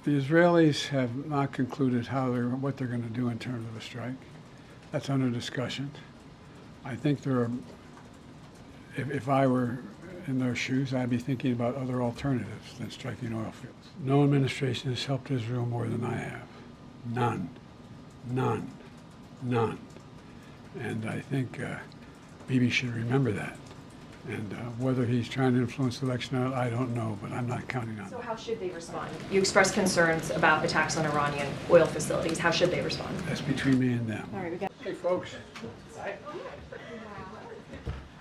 The Israelis have not concluded what they're going to do in terms of a strike. That's under discussion. I think if I were in their shoes, I'd be thinking about other alternatives than striking oil fields. No administration has helped Israel more than I have. None. None. None. And I think Bibi should remember that. And whether he's trying to influence the election or not, I don't know, but I'm not counting on it. So how should they respond? You expressed concerns about attacks on Iranian oil facilities. How should they respond? That's between me and them. All right, we got. Hey, folks.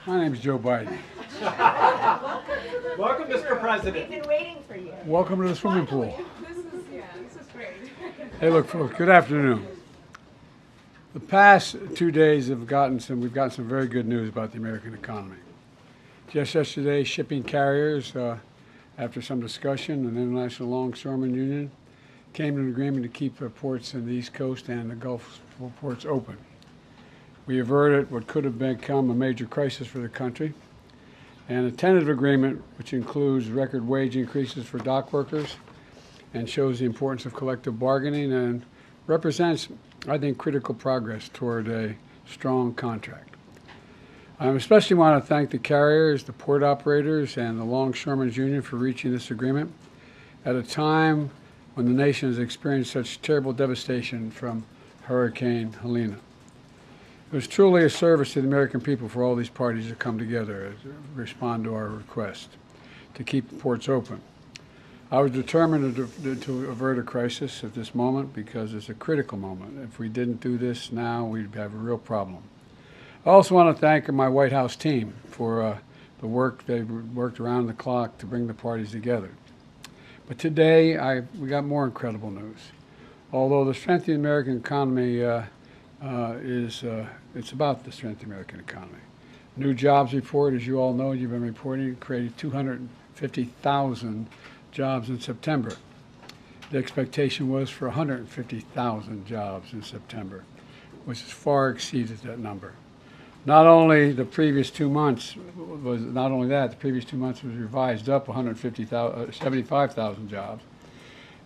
My name's Joe Biden. Welcome, Mr. President. We've been waiting for you. Welcome to the swimming pool. This is great. Hey, look, folks, good afternoon. The past 2 days we've gotten some very good news about the American economy. Just yesterday, shipping carriers, after some discussion, an International Longshoremen Union came to an agreement to keep ports in the East Coast and the Gulf ports open. We averted what could have become a major crisis for the country, and a tentative agreement which includes record wage increases for dock workers and shows the importance of collective bargaining and represents, I think, critical progress toward a strong contract. I especially want to thank the carriers, the port operators, and the Longshoremen's Union for reaching this agreement at a time when the nation has experienced such terrible devastation from Hurricane Helene. It was truly a service to the American people for all these parties to come together to respond to our request to keep the ports open. I was determined to avert a crisis at this moment because it's a critical moment. If we didn't do this now, we'd have a real problem. I also want to thank my White House team for the work. They worked around the clock to bring the parties together. But today, we got more incredible news. Although the strength of the American economy it's about the strength of the American economy. New jobs report, as you all know, you've been reporting, created 250,000 jobs in September. The expectation was for 150,000 jobs in September, which has far exceeded that number. Not only the previous 2 months was the previous 2 months was revised up 75,000 jobs.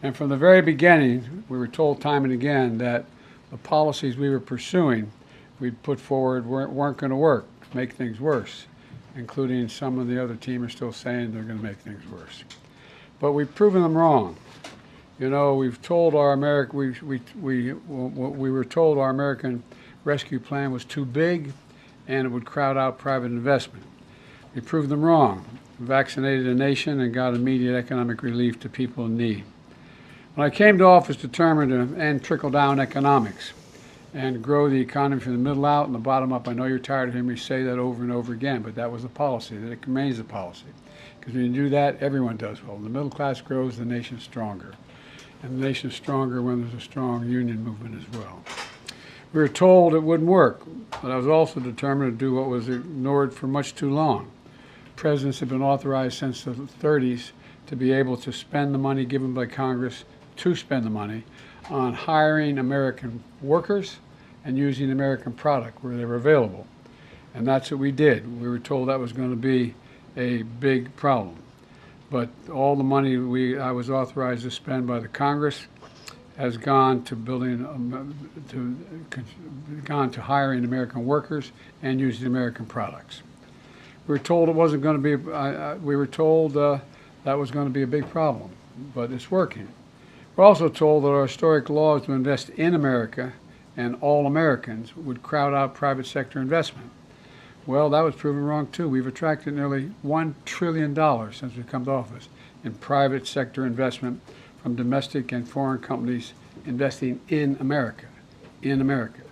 And from the very beginning, we were told time and again that the policies we were pursuing, we'd put forward weren't going to work, make things worse, including some of the other team are still saying they're going to make things worse. But we've proven them wrong. You know, we've told our we were told our American rescue plan was too big and it would crowd out private investment. We proved them wrong. We vaccinated a nation and got immediate economic relief to people in need. When I came to office determined to end trickle-down economics and grow the economy from the middle out and the bottom up. I know you're tired of hearing me say that over and over again, but that was the policy, that it remains the policy. Because when you do that, everyone does well. When the middle class grows, the nation's stronger. And the nation's stronger when there's a strong union movement as well. We were told it wouldn't work, but I was also determined to do what was ignored for much too long. Presidents have been authorized since the 30s to be able to spend the money given by Congress to spend the money on hiring American workers and using American product where they were available. And that's what we did. We were told that was going to be a big problem. But all the money I was authorized to spend by the Congress has gone to hiring American workers and using American products. We were told it wasn't going to be. We were told that was going to be a big problem, but it's working. We're also told that our historic laws to invest in America and all Americans would crowd out private sector investment. Well, that was proven wrong too. We've attracted nearly $1 trillion since we've come to office in private sector investment from domestic and foreign companies investing in America. In America.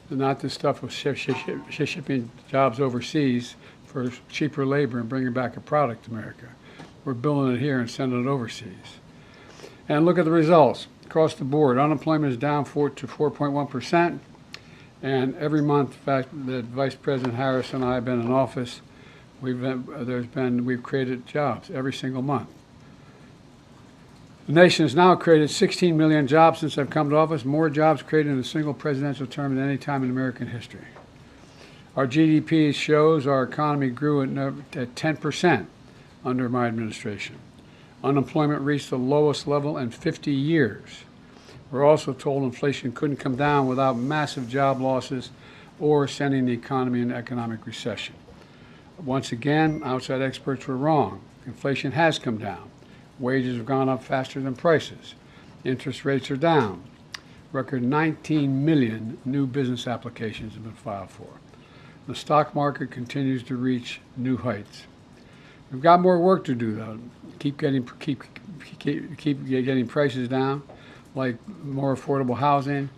Not this stuff of shipping jobs overseas for cheaper labor and bringing back a product to America. We're building it here and sending it overseas. And look at the results. Across the board, unemployment is down to 4.1%. And every month, in fact, that Vice President Harris and I have been in office, we've created jobs every single month. The nation has now created 16 million jobs since I've come to office, more jobs created in a single presidential term than any time in American history. Our GDP shows our economy grew at 10% under my administration. Unemployment reached the lowest level in 50 years. We're also told inflation couldn't come down without massive job losses or sending the economy into economic recession. Once again, outside experts were wrong. Inflation has come down. Wages have gone up faster than prices. Interest rates are down. Record 19 million new business applications have been filed for. The stock market continues to reach new heights. We've got more work to do, though. Keep getting prices down, like more affordable housing,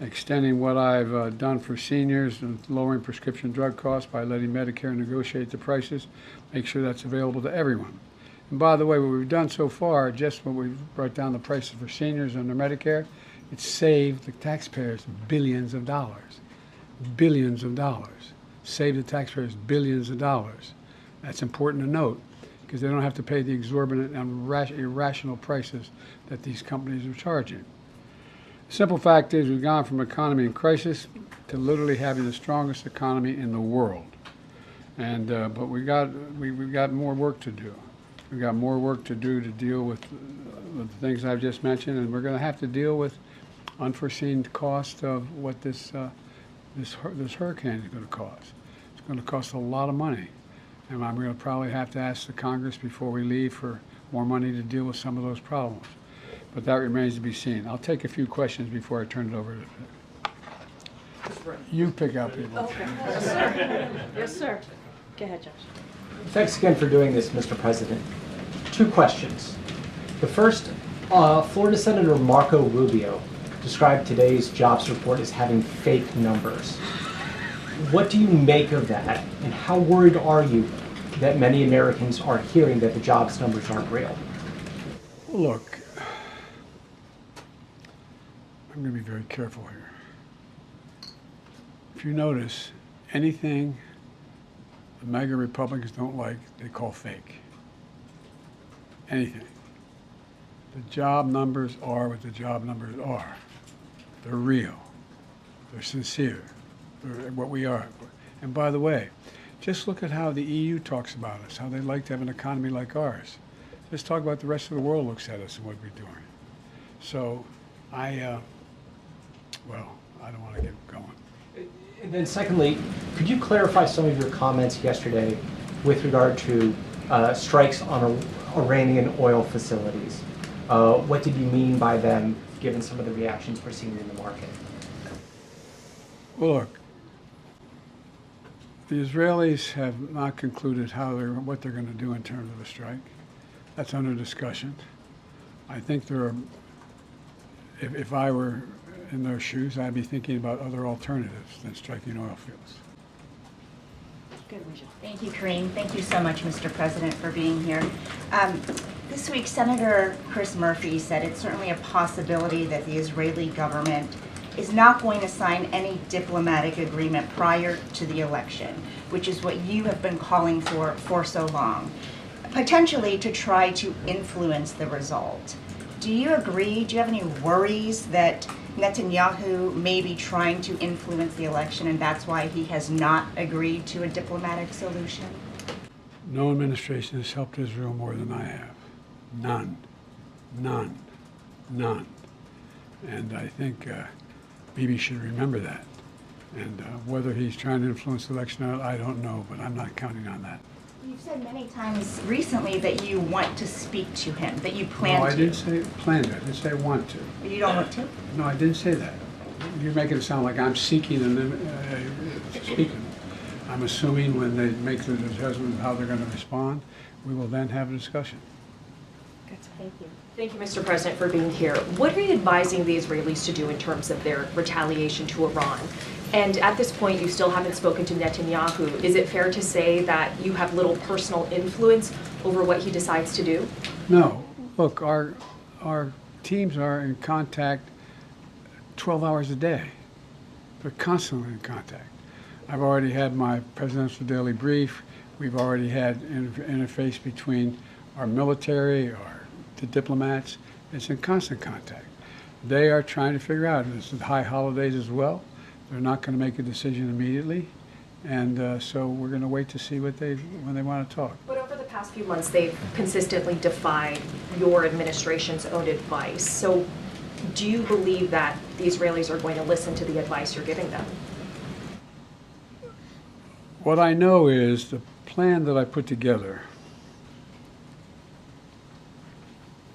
extending what I've done for seniors and lowering prescription drug costs by letting Medicare negotiate the prices, make sure that's available to everyone. And by the way, what we've done so far, just when we've brought down the prices for seniors under Medicare, it's saved the taxpayers billions of dollars. Billions of dollars. Saved the taxpayers billions of dollars. That's important to note, because they don't have to pay the exorbitant and irrational prices that these companies are charging. The simple fact is we've gone from economy in crisis to literally having the strongest economy in the world. And but we've got more work to do. We've got more work to do to deal with the things I've just mentioned, and we're going to have to deal with unforeseen cost of what this hurricane is going to cost. It's going to cost a lot of money. And I'm going to probably have to ask the Congress before we leave for more money to deal with some of those problems. But that remains to be seen. I'll take a few questions before I turn it over to you. Pick out people. Okay. Yes, sir. Yes, sir. Go ahead, Josh. Thanks again for doing this, Mr. President. 2 questions. The first, Florida Senator Marco Rubio described today's jobs report as having fake numbers. What do you make of that, and how worried are you that many Americans are hearing that the jobs numbers aren't real? Look, I'm going to be very careful here. If you notice, anything the MAGA Republicans don't like, they call fake. Anything. The job numbers are what the job numbers are. They're real. They're sincere. They're what we are. And by the way, just look at how the EU talks about us, how they like to have an economy like ours. Just talk about the rest of the world looks at us and what we're doing. So I don't want to get going. And then secondly, could you clarify some of your comments yesterday with regard to strikes on Iranian oil facilities? What did you mean by them, given some of the reactions we're seeing in the market? Well, look, the Israelis have not concluded what they're going to do in terms of a strike. That's under discussion. I think if I were in their shoes, I'd be thinking about other alternatives than striking oil fields. Good, Alicia. Thank you, Kareem. Thank you so much, Mr. President, for being here. This week, Senator Chris Murphy said it's certainly a possibility that the Israeli government is not going to sign any diplomatic agreement prior to the election, which is what you have been calling for so long, potentially to try to influence the result. Do you agree? Do you have any worries that Netanyahu may be trying to influence the election and that's why he has not agreed to a diplomatic solution? No administration has helped Israel more than I have. None. None. None. And I think Bibi should remember that. And whether he's trying to influence the election or not, I don't know, but I'm not counting on that. You've said many times recently that you want to speak to him, that you plan No, to. I didn't say plan to. I didn't say want to. You don't want to? No, I didn't say that. You're making it sound like I'm seeking and speaking. I'm assuming when they make the decision of how they're going to respond, we will then have a discussion. Thank you. Thank you, Mr. President, for being here. What are you advising the Israelis to do in terms of their retaliation to Iran? And at this point, you still haven't spoken to Netanyahu. Is it fair to say that you have little personal influence over what he decides to do? No. Look, our teams are in contact 12 hours a day. They're constantly in contact. I've already had my presidential daily brief. We've already had interface between our military, the diplomats. It's in constant contact. They are trying to figure out, this is high holidays as well. They're not going to make a decision immediately. And so we're going to wait to see when they want to talk. But over the past few months, they've consistently defied your administration's own advice. So do you believe that the Israelis are going to listen to the advice you're giving them? What I know is the plan that I put together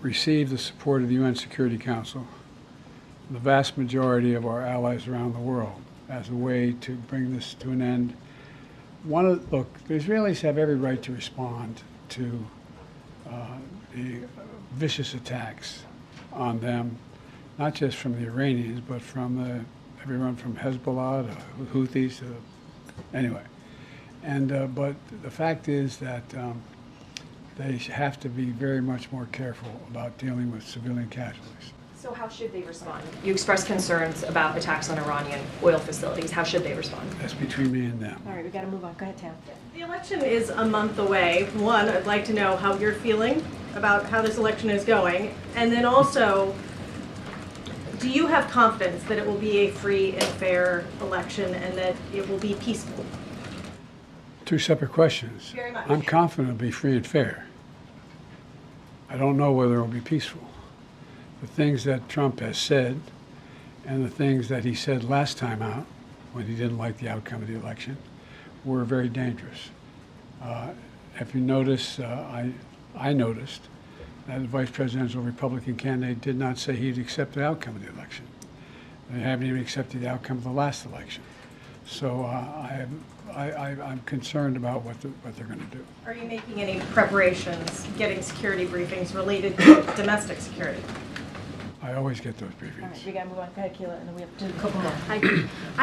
received the support of the UN Security Council, the vast majority of our allies around the world, as a way to bring this to an end. Look, the Israelis have every right to respond to the vicious attacks on them, not just from the Iranians, but from everyone from Hezbollah to Houthis to anyway. And but the fact is that they have to be very much more careful about dealing with civilian casualties. So how should they respond? You expressed concerns about attacks on Iranian oil facilities. How should they respond? That's between me and them. All right, we got to move on. Go ahead, Tam. The election is a month away. One, I'd like to know how you're feeling about how this election is going. And then also, do you have confidence that it will be a free and fair election and that it will be peaceful? Two separate questions. Very much. I'm confident it'll be free and fair. I don't know whether it'll be peaceful. The things that Trump has said and the things that he said last time out when he didn't like the outcome of the election were very dangerous. If you notice, I noticed that the vice presidential Republican candidate did not say he'd accept the outcome of the election. They haven't even accepted the outcome of the last election. So I'm concerned about what they're going to do. Are you making any preparations, getting security briefings related to domestic security? I always get those All briefings. right, we got to move on. Go ahead, Keila, and then we have to do a couple more. Hi,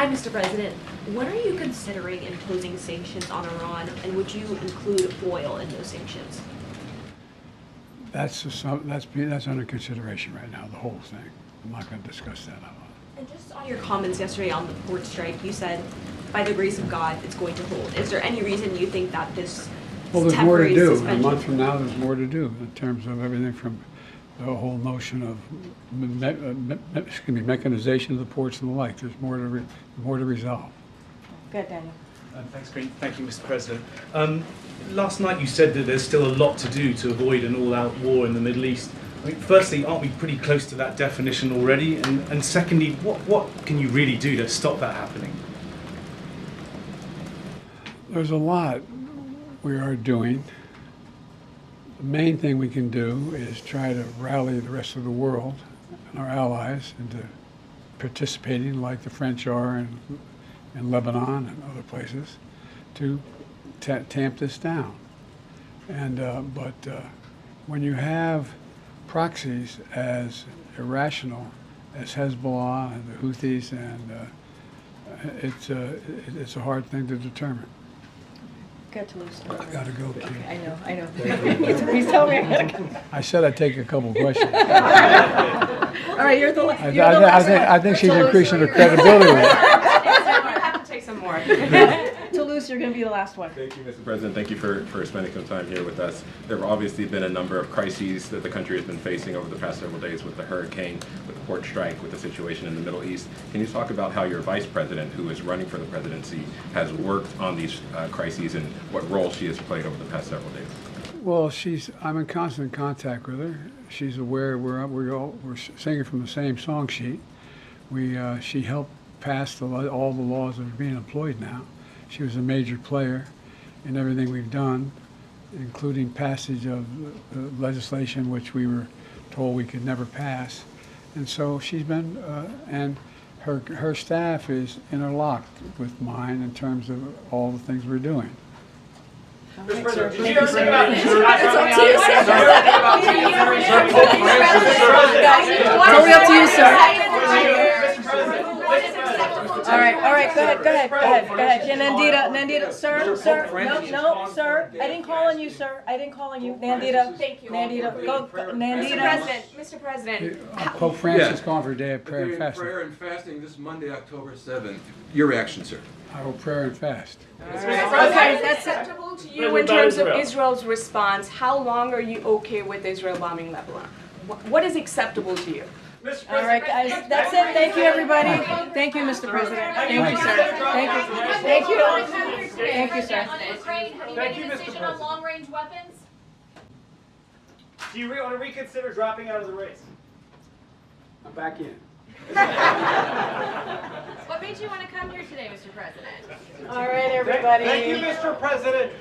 Mr. President. When are you considering imposing sanctions on Iran, and would you include oil in those sanctions? That's under consideration right now, the whole thing. I'm not going to discuss that out loud. And just on your comments yesterday on the port strike, you said, by the grace of God, it's going to hold. Is there any reason you think that this Well, there's more to temporary do. suspension? A month from now, there's more to do in terms of everything from the whole notion of mechanization of the ports and the like. There's more to resolve. Go ahead, Daniel. Thank you, Mr. President. Last night you said that there's still a lot to do to avoid an all-out war in the Middle East. I mean, firstly, aren't we pretty close to that definition already? And secondly, what can you really do to stop that happening? There's a lot we are doing. The main thing we can do is try to rally the rest of the world and our allies into participating, like the French are in Lebanon and other places, to tamp this down. And but when you have proxies as irrational as Hezbollah and the Houthis, and it's a hard thing to determine. Go to Toulouse. I gotta go, Q. I know. He's telling me I gotta go. I said I'd take a couple questions. All right, you're the last. I think she's increasing her credibility with it. You have to take some more. Toulouse, you're going to be the last one. Thank you, Mr. President. Thank you for spending some time here with us. There have obviously been a number of crises that the country has been facing over the past several days with the hurricane, with the port strike, with the situation in the Middle East. Can you talk about how your vice president, who is running for the presidency, has worked on these crises and what role she has played over the past several days? Well, I'm in constant contact with her. She's aware we're singing from the same song sheet. She helped pass all the laws that are being employed now. She was a major player in everything we've done, including passage of legislation which we were told we could never pass. And so she's been, and her staff is interlocked with mine in terms of all the things we're doing. Thank you, sir. Totally up to you, sir. All right, go ahead. Yeah, Nandita, sir, no, sir. I didn't call on you, sir. Nandita. Thank you. Nandita, go, Nandita. Mr. President, Pope Francis calling for a day of prayer and fasting. Prayer and fasting this Monday, October 7th. Your reaction, sir? I will prayer and fast. Okay, that's acceptable to you in terms of Israel's response. How long are you okay with Israel bombing Lebanon? What is acceptable to you? All right, guys, that's it. Thank you, everybody. Thank you, Mr. President. Thank you, sir. Thank you, sir. Ukraine, have you made a decision on long-range weapons? Do you want to reconsider dropping out of the race? I'm back in. What made you want to come here today, Mr. President? All right, everybody. Thank you, Mr. President.